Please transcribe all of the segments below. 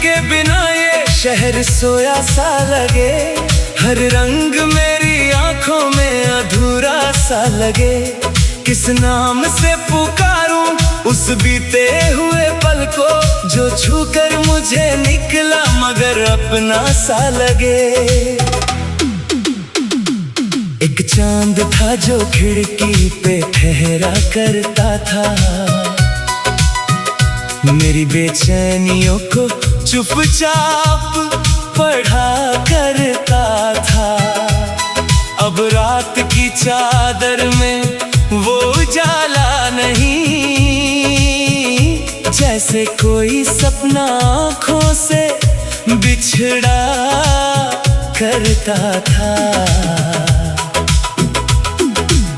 के बिना ये शहर सोया सा लगे। हर रंग मेरी आंखों में अधूरा सा लगे। किस नाम से पुकारूं उस बीते हुए पल को, जो छूकर मुझे निकला मगर अपना सा लगे। एक चांद था जो खिड़की पे ठहरा करता था, मेरी बेचैनियों को चुपचाप पढ़ा करता था। अब रात की चादर में वो उजाला नहीं, जैसे कोई सपना आँखों से बिछड़ा करता था।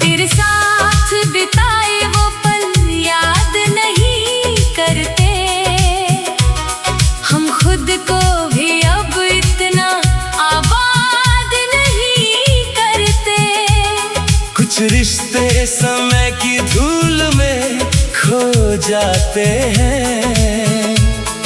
तेरे साथ बिताए वो पल याद नहीं करते, हम खुद को भी अब इतना आबाद नहीं करते। कुछ रिश्ते समय की धूल में खो जाते हैं,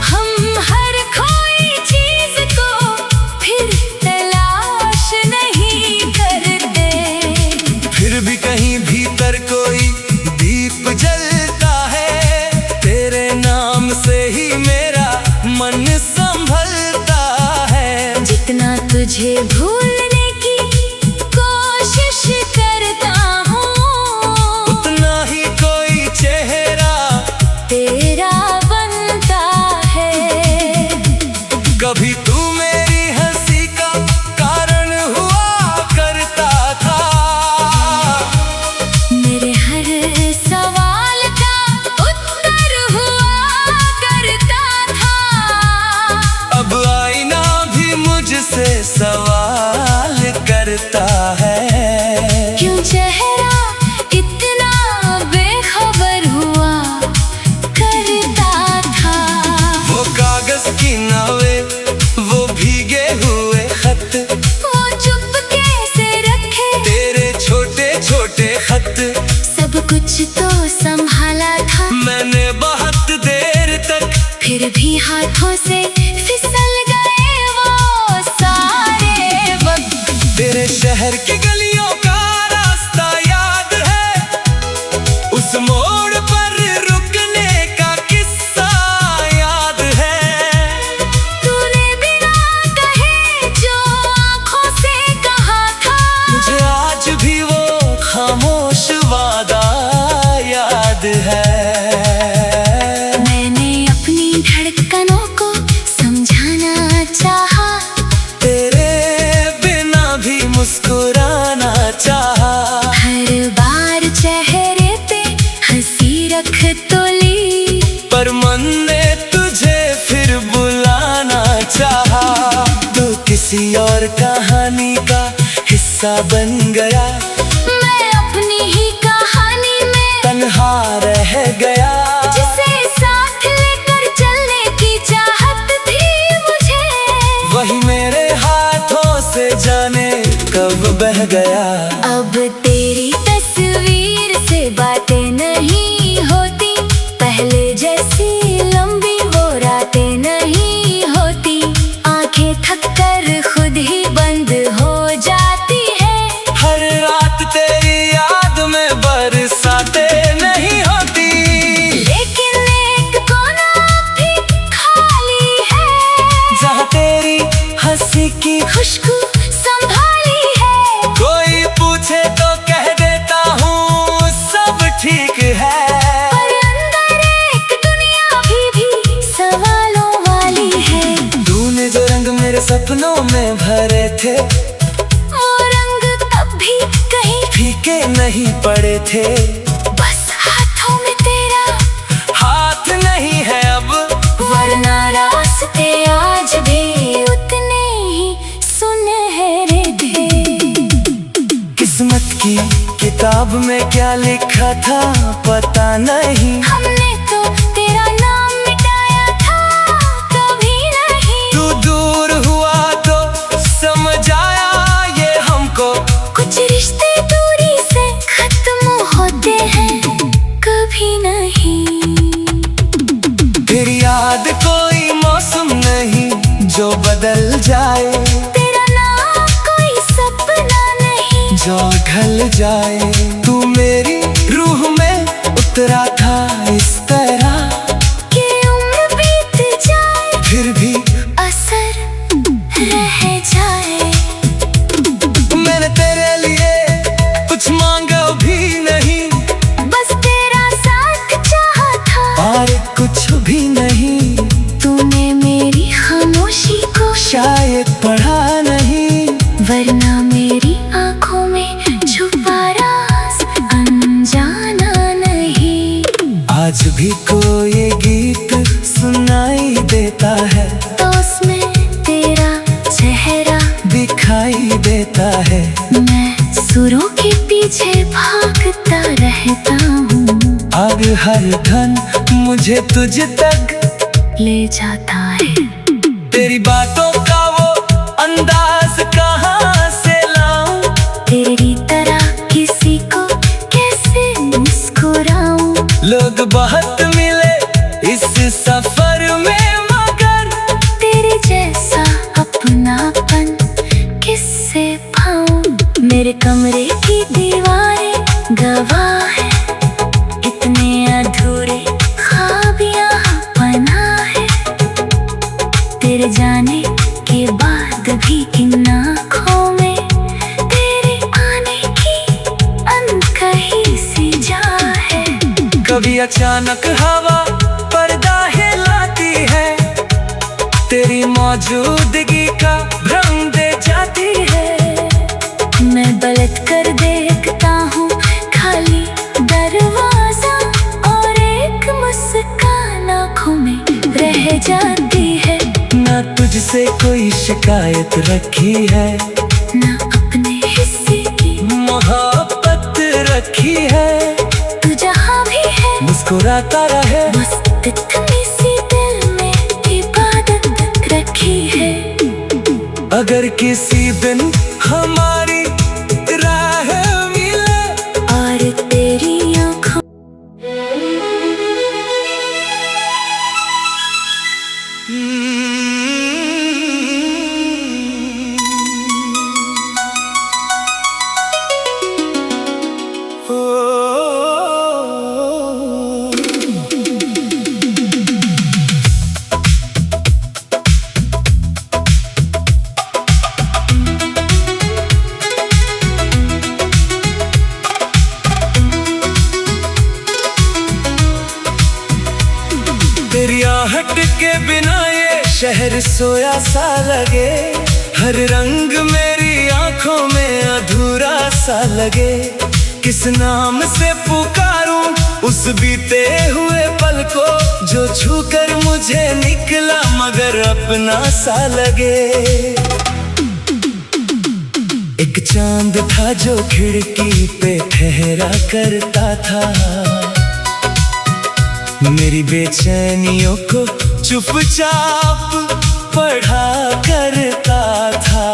हम हर खोई चीज को फिर तलाश नहीं करते। फिर भी कहीं भीतर कोई दीप जलता है, तेरे नाम से ही मेरा मन संभलता है। जितना तुझे भूलने की कोशिश करता हूँ, उतना ही कोई चेहरा तेरा बनता है। कभी तू मेरी हंसी का कारण हुआ करता था, मेरे हर सवाल का उत्तर हुआ करता था। अब आईना भी मुझसे सवाल करता है। क्यों चेहरा इतना बेखबर हुआ करता था। वो कागज की नावें, वो भीगे हुए खत, वो चुपके से रखे तेरे छोटे छोटे खत, सब कुछ तो संभाला था। मैंने बहुत देर तक फिर भी हाथों से फिसल गए वो सारे वक्त। तेरे शहर की गलियों का रास्ता याद है, उस मोड़ पर रुकने का किस्सा याद है। तूने बिना कहे जो आँखों से कहा था, मुझे आज भी वो खामोश वादा याद है। मैंने अपनी धड़कनों को समझाना चाहा, तेरे बिना भी मुस्कुराना चाहा। हर बार चेहरे पे हंसी रख तो ली, पर मन ने तुझे फिर बुलाना चाहा। तू किसी और कहानी का हिस्सा बन गया, मैं अपनी ही कहानी में तन्हा रह गया। जिसे साथ लेकर चलने की चाहत थी मुझे, वही मेरे हाथों से जाने कब बह गया। अब तेरी तस्वीर से बातें नहीं होती, पहले जैसी लंबी वो रातें नहीं होती। आंखें थक कर खुद ही बंद हो जाती है, हर रात तेरी याद में बरसातें नहीं होती। लेकिन एक कोना भी खाली है, जहाँ तेरी हंसी की खुशबू संभाली है। कोई पूछे तो कह देता हूँ सब ठीक है, पर अंदर एक दुनिया भी सवालों वाली है। तूने जो रंग मेरे सपनों में भरे थे, वो रंग तब भी कहीं फीके नहीं पड़े थे। बस हाथों में तेरा हाथ नहीं है अब, वरना रास्ते आज भी उतने ही सुनहरे थे। किस्मत की किताब में क्या लिखा था पता नहीं, हमने तो तेरा नाम मिटाया था कभी नहीं। तू दूर हुआ तो समझ आया ये हमको, कुछ रिश्ते दूरी से खत्म होते हैं कभी नहीं। तेरी याद कोई मौसम नहीं बदल जाए, तेरा नाम कोई सपना नहीं जो ढल जाए। तू मेरी रूह में उतरा था इस तरह कि उम्र बीत जाए फिर भी असर रह जाए। मैंने तेरे लिए कुछ मांगा भी नहीं, बस तेरा साथ चाहा था और कुछ भी नहीं। तूने मेरी खामोशी को शायद पढ़ा नहीं, वरना मेरी आंखों में छुपा राज अनजाना नहीं। आज भी कोई गीत सुनाई देता है तो उसमें तेरा चेहरा दिखाई देता है। मैं सुरों के पीछे भागता रहता हूँ, अब हर धन मुझे तुझ तक ले जाता है। तेरी बातों का वो अंदाज कहाँ से लाऊं, तेरी तरह किसी को कैसे मुस्कुराऊं। लोग बहुत मिले इस सफर में, मगर तेरे जैसा अपनापन किससे पाऊं। मेरे कमरे की दीवारें गवाह है, इतने अधूरे ख्वाब यहाँ पना है। तेरे जाने के बाद भी इन आँखों में तेरे आने की अनकही सी जा है। कभी अचानक हवा पर्दा हिलाती है, तेरी मौजूदगी का भ्रम दे जाती है। मैं पलट कर देखता हूँ खाली दरवाजा, और एक मुस्कान आँखों में रह जाती है। ना तुझसे कोई शिकायत रखी है, ना अपने हिस्से की मोहब्बत रखी है। तू जहाँ भी है मुस्कुराता रहे, बस इतनी सी दिल में इबादत रखी है। अगर किसी दिन हमारी राह मिले और तेरी आँखों तेरी आहट के बिना ये शहर सोया सा लगे, हर रंग मेरी आंखों में अधूरा सा लगे। किस नाम से पुकारूं उस बीते हुए पल को, जो छूकर मुझे निकला मगर अपना सा लगे। एक चांद था जो खिड़की पे ठहरा करता था, मेरी बेचैनियों को चुपचाप पढ़ा करता था।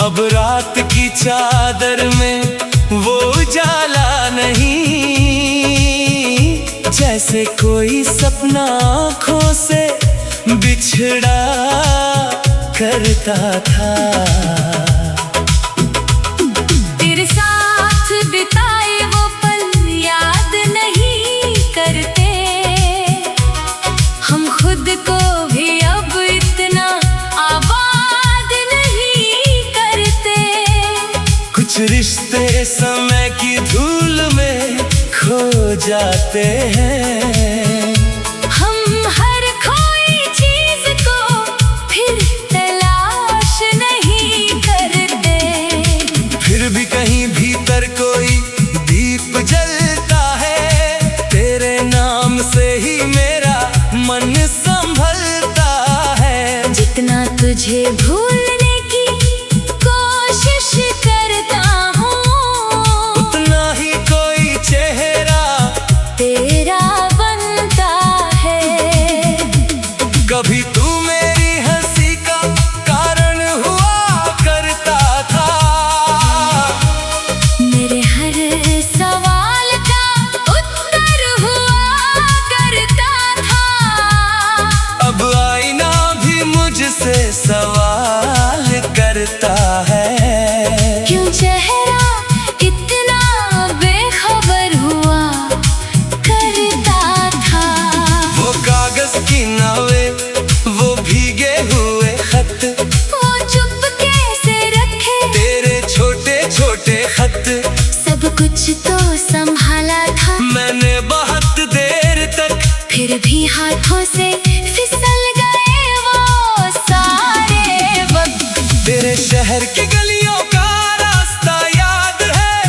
अब रात की चादर में वो उजाला नहीं, जैसे कोई सपना आँखों से बिछड़ा करता था। तेरे साथ बिताए वो पल याद नहीं करते, हम खुद को भी अब इतना आबाद नहीं करते। कुछ रिश्ते समय की धूल में खो जाते हैं, हम हर खोई चीज को फिर तलाश नहीं करते। फिर भी कहीं भीतर कोई दीप जलता है, तेरे नाम से ही मेरा मन संभलता है। जितना तुझे भूलने की कोशिश करता हूँ, उतना ही कोई चेहरा तेरा बनता है। कभी तू मेरी हंसी का कारण हुआ करता था, मेरे हर सवाल का उत्तर हुआ करता था। अब आईना भी मुझसे करता है। क्यों चेहरा इतना बेखबर हुआ करता था। वो कागज की नावें, वो भीगे हुए खत, वो चुपके से रखे तेरे छोटे छोटे खत। सब कुछ तो संभाला था मैंने बहुत देर तक, फिर भी हाथों से फिसल गए वो सारे वक्त। तेरे शहर की गलियों का रास्ता याद है,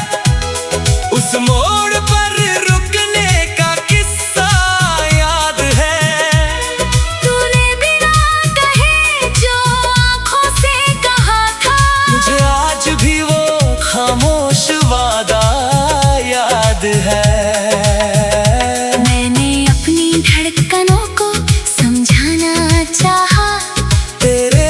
उस मोड़ पर रुकने का किस्सा याद है। तूने बिना कहे जो आँखों से कहा था, मुझे आज भी वो खामोश वादा याद है। मैंने अपनी धड़कनों को समझाना चाहा, तेरे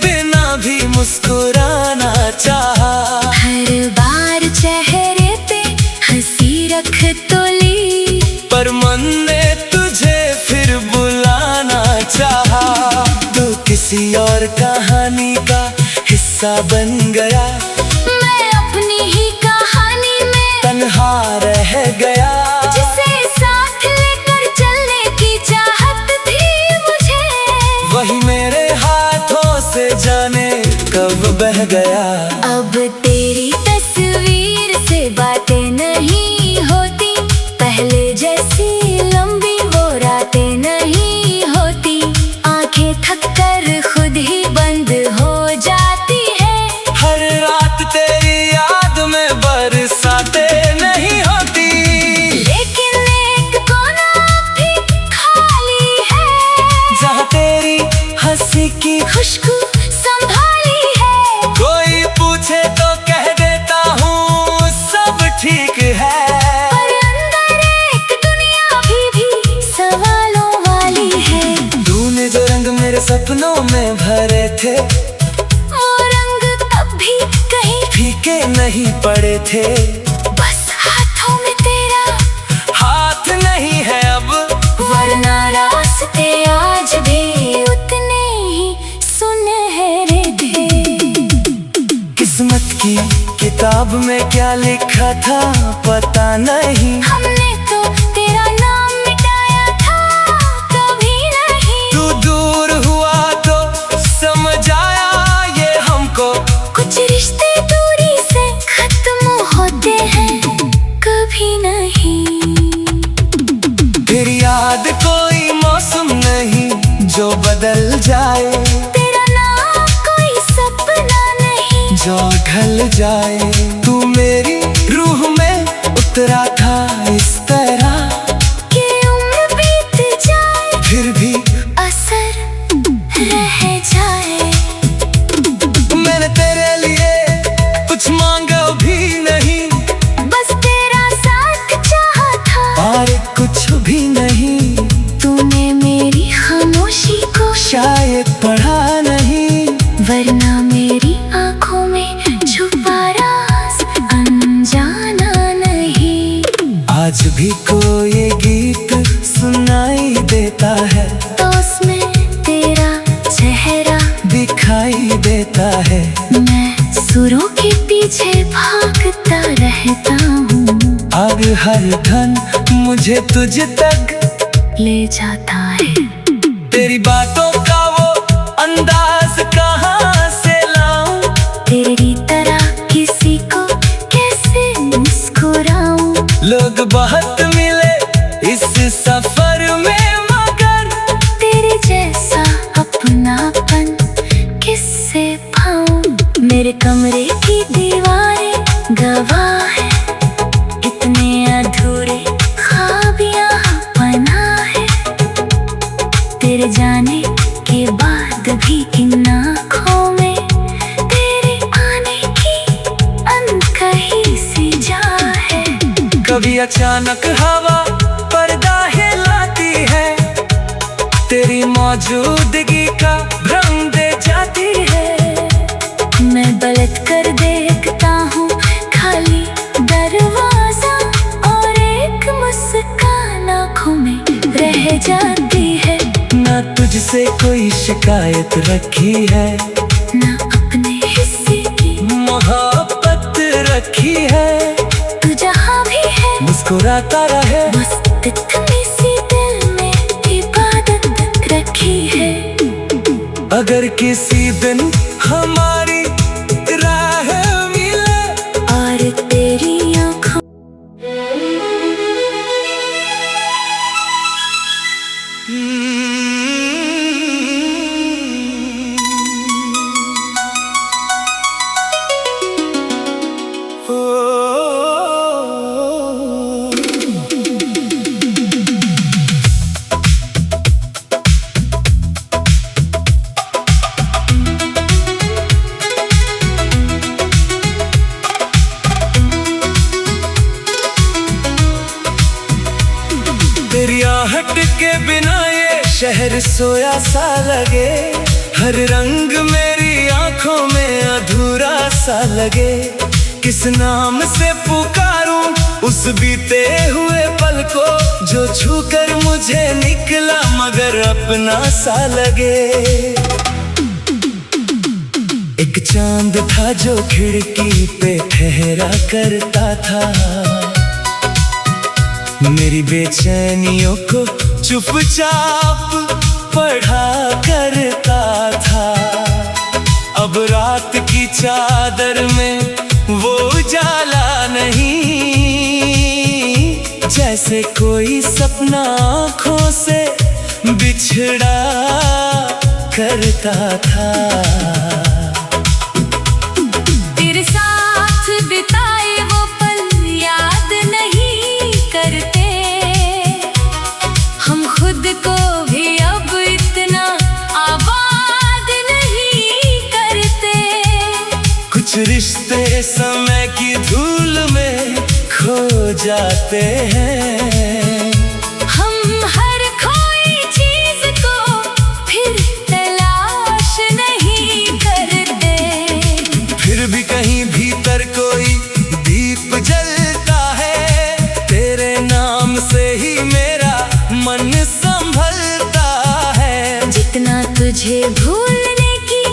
बिना भी मुस्कुराना चाहा। हर बार चेहरे पे हंसी रख तो ली, पर मन ने तुझे फिर बुलाना चाहा। तू किसी और कहानी का हिस्सा बन गया, मैं अपनी ही कहानी में तन्हा रह गया। जिसे साथ लेकर चलने की चाहत थी मुझे, वही मेरे हाथों से जाने कब बह गया। अब तेरी तस्वीर से बातें नहीं होती, पहले जैसी लंबी वो रातें नहीं होती। आंखें थक कर खुद ही बंद हो जाती है, हर रात तेरी याद में बरसातें नहीं होती। लेकिन एक कोना भी खाली है, जहाँ तेरी हंसी की खुशबू संभाली है। कोई पूछे तो कह देता हूँ सब ठीक है। पर अंदर एक दुनिया भी सवालों वाली है। तूने जो रंग मेरे सपनों में भरे थे, वो रंग तब भी कहीं फीके नहीं पड़े थे। बस हाथों में तेरा हाथ नहीं है अब, वरना रास्ते आज भी उतने ही सुनहरे थे। किस्मत की किताब में क्या लिखा था पता नहीं, हमने तो तेरा नाम मिटाया था कभी नहीं। तू दूर हुआ तो समझ आया ये हमको। कुछ रिश्ते दूरी से खत्म होते हैं कभी नहीं। तेरी याद कोई मौसम नहीं जो बदल जाए, तेरा नाम कोई सपना नहीं जो ढल जाए। तू मेरी रूह में उतरा था इस तरह कि उम्र बीत जाए फिर भी असर रह जाए। मैंने तेरे लिए कुछ मांगा भी नहीं, बस तेरा साथ चाहा था और कुछ भी नहीं। तूने मेरी खामोशी को शायद पढ़ा नहीं, वरना मेरी आंखों में छुपा राज अनजाना नहीं। आज भी कोई गीत सुनाई देता है, तो उसमें तेरा चेहरा दिखाई देता है। मैं सुरों के पीछे भागता रहता हूँ, और हर धन मुझे तुझ तक ले जाता है। तेरी बातों का वो अंदाज कहाँ से लाऊं, तेरी तरह किसी को कैसे मुस्कुराऊं। लोग बहुत मिले इस सफर में, मगर तेरे जैसा अपनापन किससे पाऊं। मेरे कमरे की दीवारें गवाह है, इतने अधूरे ख्वाब यहाँ बना है। तेरे जाने के बाद भी इन आँखों में तेरे आने की अनकही सी जा है। कभी अचानक हवा पर्दा हिलाती है, तेरी मौजूदगी का भ्रम दे जाती है। मैं पलट कर देखता हूँ खाली दरवाजा, और एक मुस्कान आँखों में रह जाती है। ना तुझसे कोई शिकायत रखी है, ना अपने मोहब्बत रखी है, तू जहाँ भी है मुस्कुराता रहे। मस्त सी दिल में इबादत रखी है। अगर किसी दिन हमारी राह मिले और तेरी आँखों तेरी आहट के बिना ये शहर सोया सा लगे, हर रंग मेरी आंखों में अधूरा सा लगे। किस नाम से पुकारूं उस बीते हुए पल को, जो छूकर मुझे निकला मगर अपना सा लगे। एक चांद था जो खिड़की पे ठहरा करता था, मेरी बेचैनियों को चुपचाप पढ़ा करता था। अब रात की चादर में वो उजाला नहीं, जैसे कोई सपना आँखों से बिछड़ा करता था। तेरे साथ बिताए वो पल याद नहीं करते, हम खुद को भी अब इतना आबाद नहीं करते। कुछ रिश्ते समय की धूल में खो जाते हैं, हम हर खोई चीज को फिर तलाश नहीं करते। फिर भी कहीं भीतर कोई दीप जलता है, तेरे नाम से ही मेरा मन संभलता है। जितना तुझे भूलने की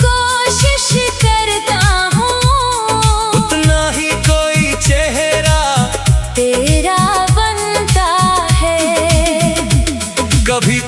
कोशिश करता हूँ, उतना ही कोई चेहरा तेरा बनता है। कभी